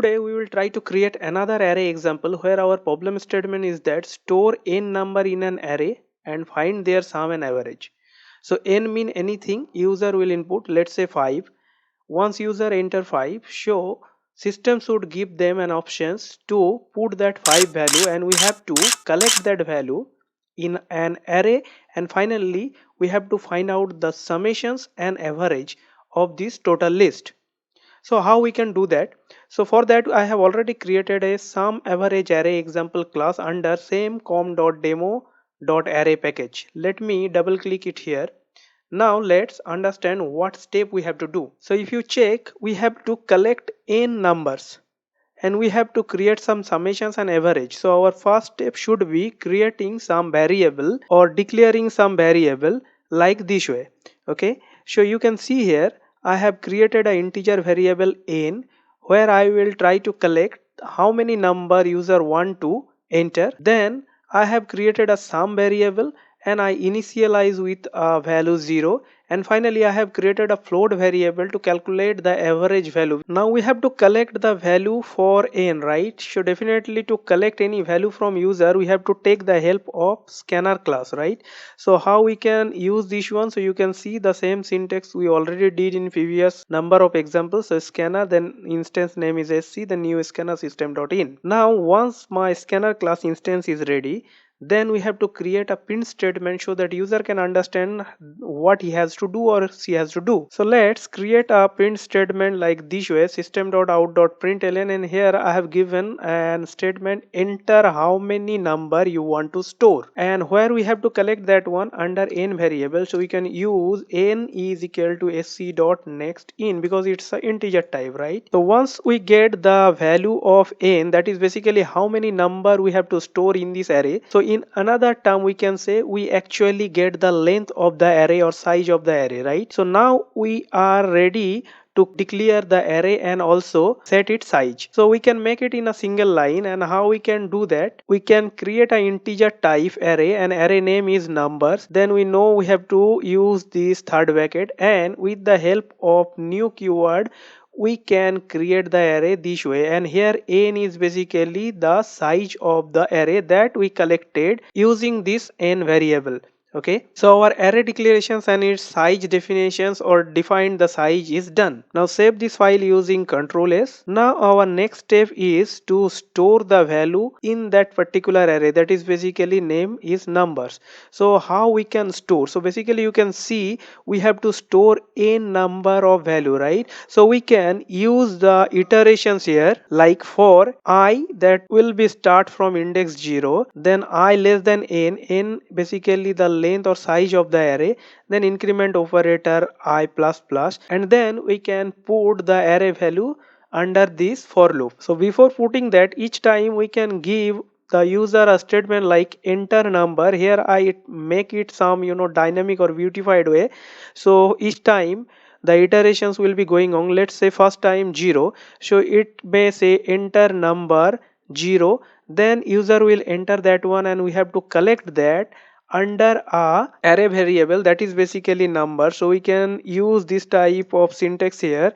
Today we will try to create another array example where our problem statement is that store n number in an array and find their sum and average. So n mean anything, user will input let's say 5. Once user enter 5, show system should give them an options to put that 5 value and we have to collect that value in an array, and finally we have to find out the summations and average of this total list. So how we can do that? So for that I have already created a sum average array example class under same com.demo.array package. Let me double click it here. Now let's understand what step we have to do. So if you check, we have to collect n numbers and we have to create some summations and average. So our first step should be creating some variable or declaring some variable like this way. Okay, so you can see here I have created an integer variable n where I will try to collect how many number user want to enter. Then I have created a sum variable and I initialize with a value 0, and finally I have created a float variable to calculate the average value. Now we have to collect the value for n, right? So definitely to collect any value from user we have to take the help of scanner class, right? So how we can use this one? So you can see the same syntax we already did in previous number of examples. So scanner, then instance name is sc, the new scanner system.in. Now once my scanner class instance is ready, then we have to create a print statement so that user can understand what he has to do or she has to do. So let's create a print statement like this way, system.out.println, and here I have given an statement enter how many number you want to store, and where we have to collect that one under n variable. So we can use n is equal to sc dot next in because it's an integer type, right? So once we get the value of n, that is basically how many number we have to store in this array. So in another term we can say we actually get the length of the array or size of the array, right? So now we are ready to declare the array and also set its size. So we can make it in a single line, and how we can do that? We can create an integer type array and array name is numbers. Then we know we have to use this third bracket, and with the help of new keyword we can create the array this way, and here n is basically the size of the array that we collected using this n variable. Okay, so our array declarations and its size definitions or define the size is done. Now save this file using Ctrl S. Now our next step is to store the value in that particular array, that is basically name is numbers. So how we can store? So basically you can see we have to store a number of value, right? So we can use the iterations here, like for I that will be start from index 0, then I less than n basically the length or size of the array, then increment operator I plus plus, and then we can put the array value under this for loop. So before putting that, each time we can give the user a statement like enter number. Here I make it some dynamic or beautified way. So each time the iterations will be going on. Let's say first time 0, so it may say enter number 0, then user will enter that one and we have to collect that under a array variable, that is basically number. So we can use this type of syntax here,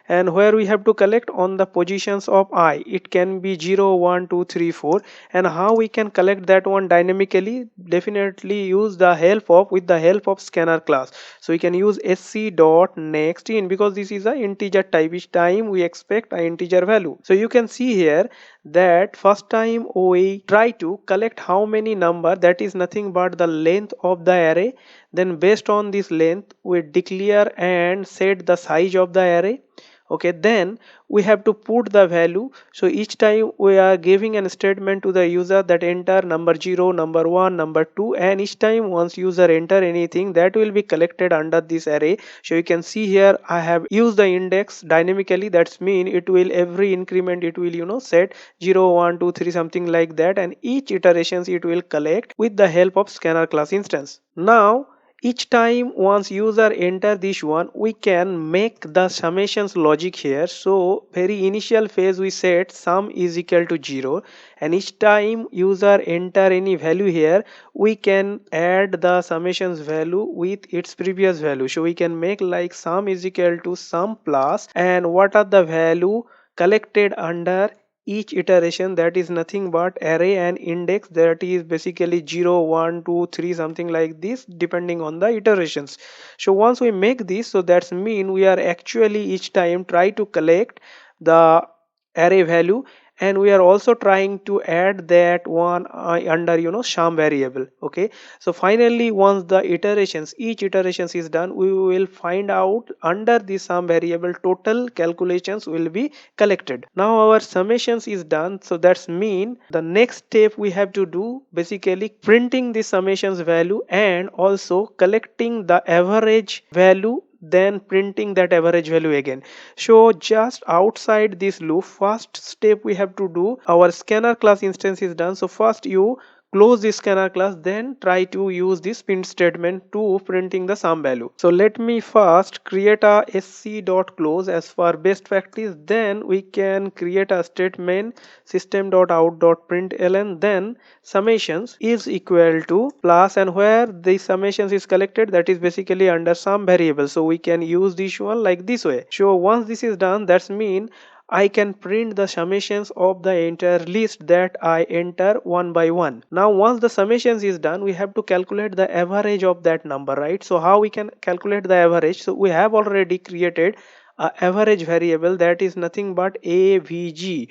and where we have to collect on the positions of I, it can be 0 1 2 3 4. And how we can collect that one dynamically? Definitely use the help of with the help of scanner class. So we can use sc dot next in because this is a integer type. Each time we expect an integer value. So you can see here that first time we try to collect how many number, that is nothing but the length of the array. Then based on this length we declare and set the size of the array. Okay, then we have to put the value. So each time we are giving a statement to the user that enter number 0, number 1, number 2, and each time once user enter anything, that will be collected under this array. So you can see here I have used the index dynamically. That's mean it will every increment it will set 0 1 2 3 something like that, and each iterations it will collect with the help of scanner class instance. Now each time once user enter this one, we can make the summations logic here. So very initial phase we set sum is equal to 0, and each time user enter any value here, we can add the summations value with its previous value. So we can make like sum is equal to sum plus, and what are the value collected under each iteration, that is nothing but array and index, that is basically 0 1 2 3 something like this depending on the iterations. So once we make this, so that's mean we are actually each time try to collect the array value, and we are also trying to add that one under sham variable. Okay, so finally once the iterations, each iterations is done, we will find out under the sum variable total calculations will be collected. Now our summations is done, so that's mean the next step we have to do basically printing the summations value and also collecting the average value, then printing that average value again. So just outside this loop, first step we have to do, our scanner class instance is done, so first you close this scanner class, then try to use this print statement to printing the sum value. So let me first create a sc.close as for best practice, then we can create a statement system.out.println, then summations is equal to plus, and where the summations is collected, that is basically under sum variable, so we can use this one like this way. So once this is done, that's mean I can print the summations of the entire list that I enter one by one. Now once the summations is done, we have to calculate the average of that number, right? So how we can calculate the average? So we have already created a average variable, that is nothing but avg,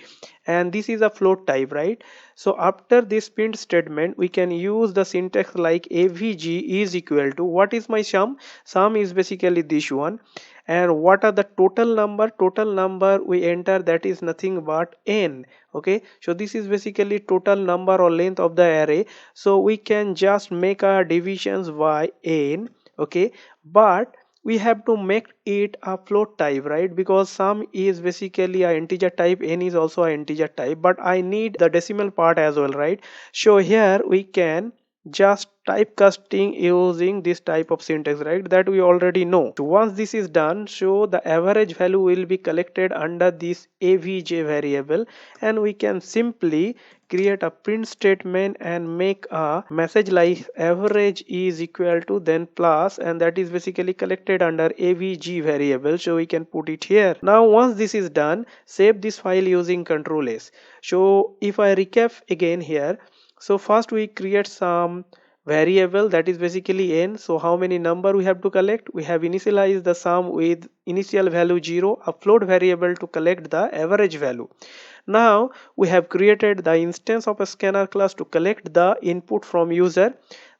and this is a float type, right? So after this print statement, we can use the syntax like avg is equal to, what is my sum? Sum is basically this one, and what are the total number we enter, that is nothing but n. Okay, so this is basically total number or length of the array, so we can just make our divisions by n. Okay, but we have to make it a float type, right? Because sum is basically a integer type, n is also an integer type, but I need the decimal part as well, right? So here we can just typecasting using this type of syntax, right? That we already know. So once this is done, so the average value will be collected under this avj variable, and we can simply create a print statement and make a message like average is equal to then plus, and that is basically collected under avg variable, so we can put it here. Now once this is done, save this file using Ctrl S. So if I recap again here, so first we create some variable, that is basically n. So how many number we have to collect? We have initialized the sum with initial value 0, a float variable to collect the average value. Now we have created the instance of a scanner class to collect the input from user.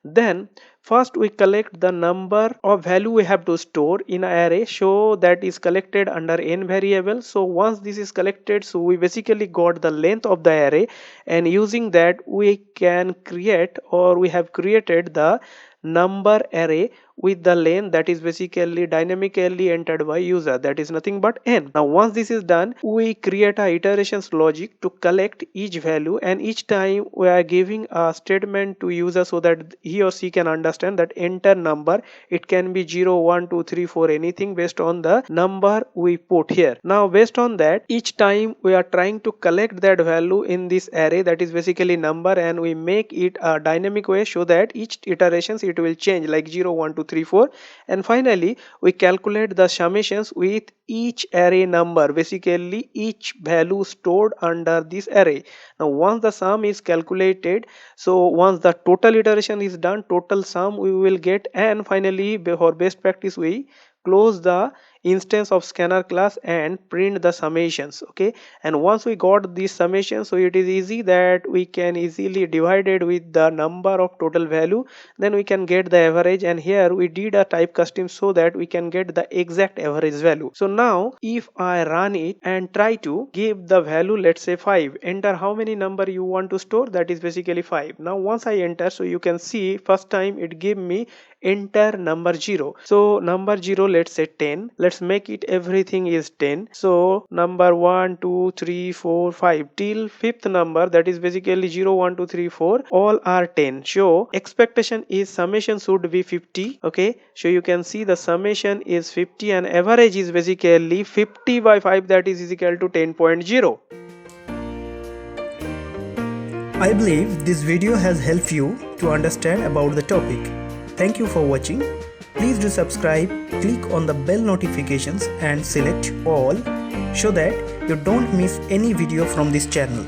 Then first we collect the number of value we have to store in an array, so that is collected under n variable. So once this is collected, so we basically got the length of the array, and using that we can create, or we have created the number array with the length that is basically dynamically entered by user, that is nothing but n. Now once this is done, we create a iterations logic to collect each value, and each time we are giving a statement to user so that he or she can understand that enter number, it can be 0 1 2 3 4 anything based on the number we put here. Now based on that, each time we are trying to collect that value in this array, that is basically number, and we make it a dynamic way so that each iterations it will change like 0 1 2 3 4, and finally we calculate the summations with each array number, basically each value stored under this array. Now once the sum is calculated, so once the total iteration is done, total sum we will get, and finally for best practice we close the instance of scanner class and print the summations. Okay, and once we got this summation, so it is easy that we can easily divide it with the number of total value, then we can get the average, and here we did a type custom so that we can get the exact average value. So now if I run it and try to give the value, let's say 5, enter how many number you want to store, that is basically 5. Now once I enter, so you can see first time it gave me enter number 0. So number 0, let's say 10, let's make it everything is 10. So number 1 2 3 4 5 till fifth number, that is basically 0 1 2 3 4, all are 10. So expectation is summation should be 50. Okay, so you can see the summation is 50 and average is basically 50 by 5, that is equal to 10.0. I believe this video has helped you to understand about the topic. Thank you for watching. Please do subscribe, click on the bell notifications and select all so that you don't miss any video from this channel.